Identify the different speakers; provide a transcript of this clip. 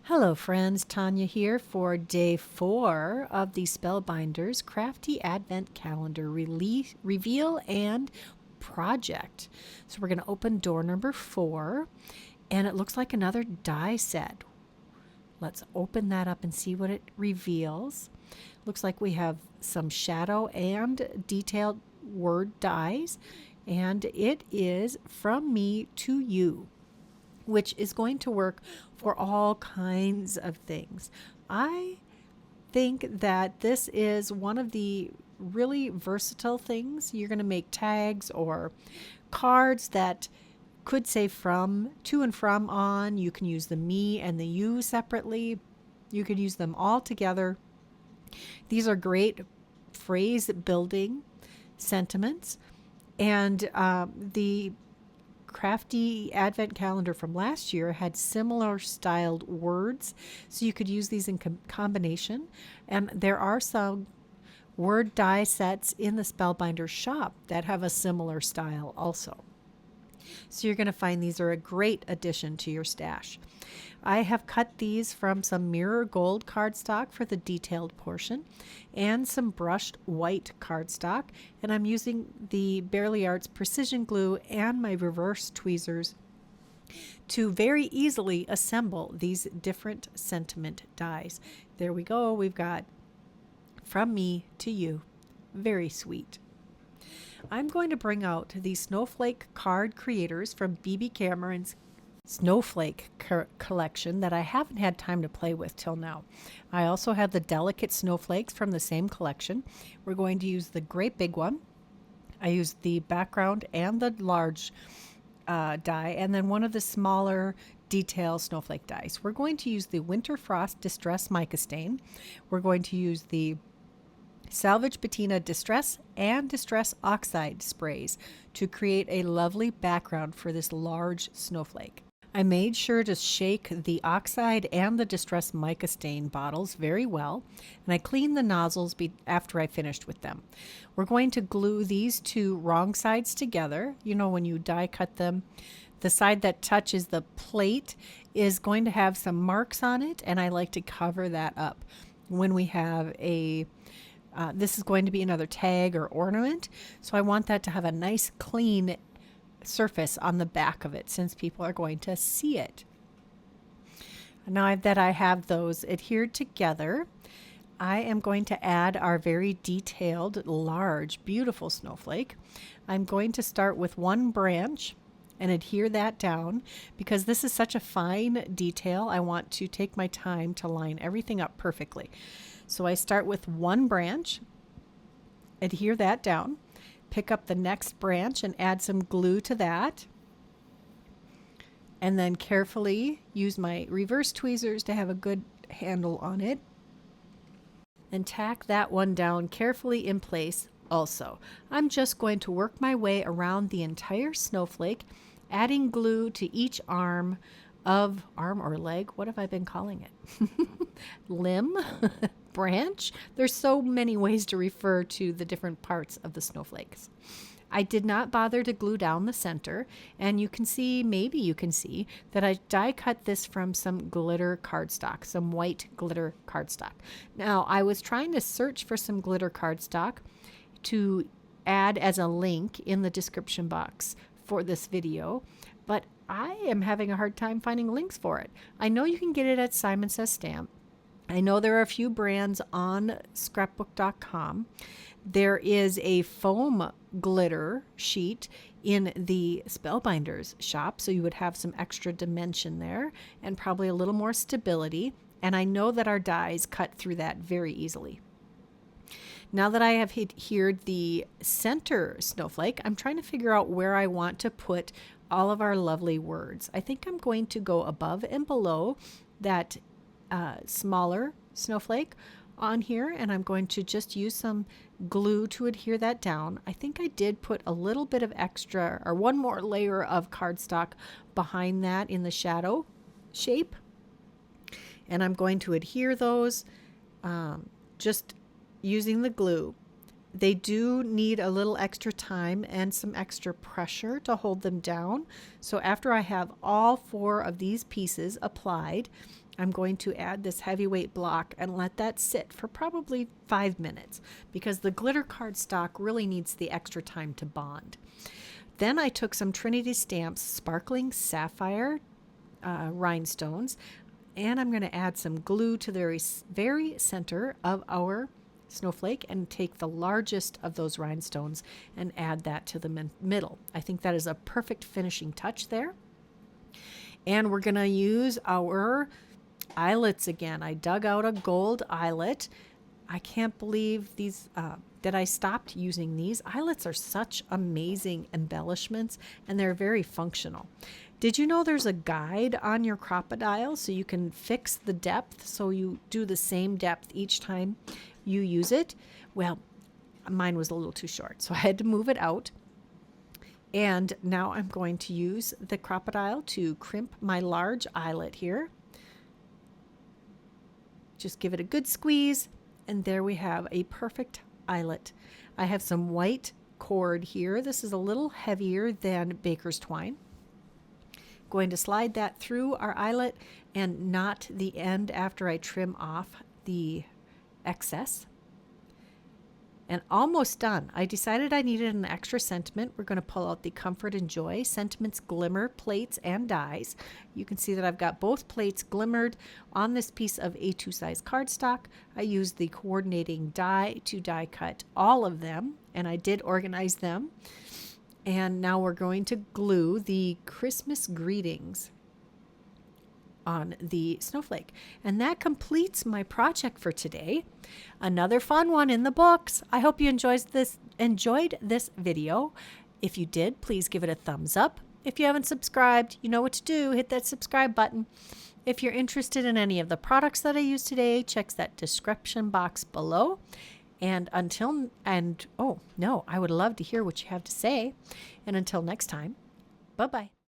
Speaker 1: Hello friends, Tanya here for day 4 of the Spellbinders Crafty Advent Calendar release, Reveal and Project. So we're going to open door number 4 and it looks like another die set. Let's open that up and see what it reveals. Looks like we have some shadow and detailed word dies, and it is From Me to You, which is going to work for all kinds of things. I think that this is one of the really versatile things. You're going to make tags or cards that could say from, to and from on. You can use the me and the you separately. You could use them all together. These are great phrase building sentiments. And the Crafty Advent Calendar from last year had similar styled words, so you could use these in combination. And there are some word die sets in the Spellbinders shop that have a similar style also. So you're going to find these are a great addition to your stash. I have cut these from some mirror gold cardstock for the detailed portion and some brushed white cardstock, and I'm using the Barely Arts precision glue and my reverse tweezers to very easily assemble these different sentiment dies. There we go. We've got From Me to You. Very sweet. I'm going to bring out the Snowflake card creators from Bibi Cameron's Snowflake collection that I haven't had time to play with till now. I also have the delicate snowflakes from the same collection. We're going to use the great big one. I used the background and the large die, and then one of the smaller detail snowflake dies. We're going to use the Winter Frost Distress Mica Stain. We're going to use the Salvaged Patina Distress and Distress Oxide sprays to create a lovely background for this large snowflake. I made sure to shake the Oxide and the Distress Mica Stain bottles very well, and I cleaned the nozzles after I finished with them. We're going to glue these two wrong sides together. You know, when you die cut them, the side that touches the plate is going to have some marks on it, and I like to cover that up. When we have a this is going to be another tag or ornament, so I want that to have a nice clean surface on the back of it since people are going to see it. Now that I have those adhered together, I am going to add our very detailed, large, beautiful snowflake. I'm going to start with one branch and adhere that down because this is such a fine detail. I want to take my time to line everything up perfectly. So I start with one branch, adhere that down, pick up the next branch and add some glue to that, and then carefully use my reverse tweezers to have a good handle on it, and tack that one down carefully in place also. I'm just going to work my way around the entire snowflake, adding glue to each arm or leg. What have I been calling it? Limb? Branch? There's so many ways to refer to the different parts of the snowflakes. I did not bother to glue down the center, and you can see, maybe you can see, that I die cut this from some glitter cardstock, some white glitter cardstock. Now, I was trying to search for some glitter cardstock to add as a link in the description box for this video, but I am having a hard time finding links for it. I know you can get it at Simon Says Stamp. I know there are a few brands on scrapbook.com. There is a foam glitter sheet in the Spellbinders shop, so you would have some extra dimension there and probably a little more stability. And I know that our dies cut through that very easily. Now that I have adhered the center snowflake, I'm trying to figure out where I want to put all of our lovely words. I think I'm going to go above and below that smaller snowflake on here, and I'm going to just use some glue to adhere that down. I think I did put a little bit of extra or one more layer of cardstock behind that in the shadow shape, and I'm going to adhere those just using the glue. They do need a little extra time and some extra pressure to hold them down. So after I have all 4 of these pieces applied, I'm going to add this heavyweight block and let that sit for probably 5 minutes because the glitter cardstock really needs the extra time to bond. Then I took some Trinity Stamps Sparkling Sapphire rhinestones, and I'm going to add some glue to the very center of our snowflake and take the largest of those rhinestones and add that to the middle. I think that is a perfect finishing touch there. And we're going to use our eyelets again. I dug out a gold eyelet. I can't believe these that I stopped using these. Eyelets are such amazing embellishments, and they're very functional. Did you know there's a guide on your crocodile so you can fix the depth so you do the same depth each time you use it? Well, mine was a little too short, so I had to move it out. And now I'm going to use the crocodile to crimp my large eyelet here. Just give it a good squeeze, and there we have a perfect eyelet. I have some white cord here. This is a little heavier than baker's twine. Going to slide that through our eyelet and knot the end after I trim off the excess. And almost done. I decided I needed an extra sentiment. We're going to pull out the Comfort and Joy Sentiments Glimmer plates and dies. You can see that I've got both plates glimmered on this piece of A2 size cardstock. I used the coordinating die to die cut all of them, and I did organize them. And now we're going to glue the Christmas greetings on the snowflake. And that completes my project for today. Another fun one in the books. I hope you enjoyed this video. If you did, please give it a thumbs up. If you haven't subscribed, you know what to do. Hit that subscribe button. If you're interested in any of the products that I used today, check that description box below. I would love to hear what you have to say. And until next time, bye-bye.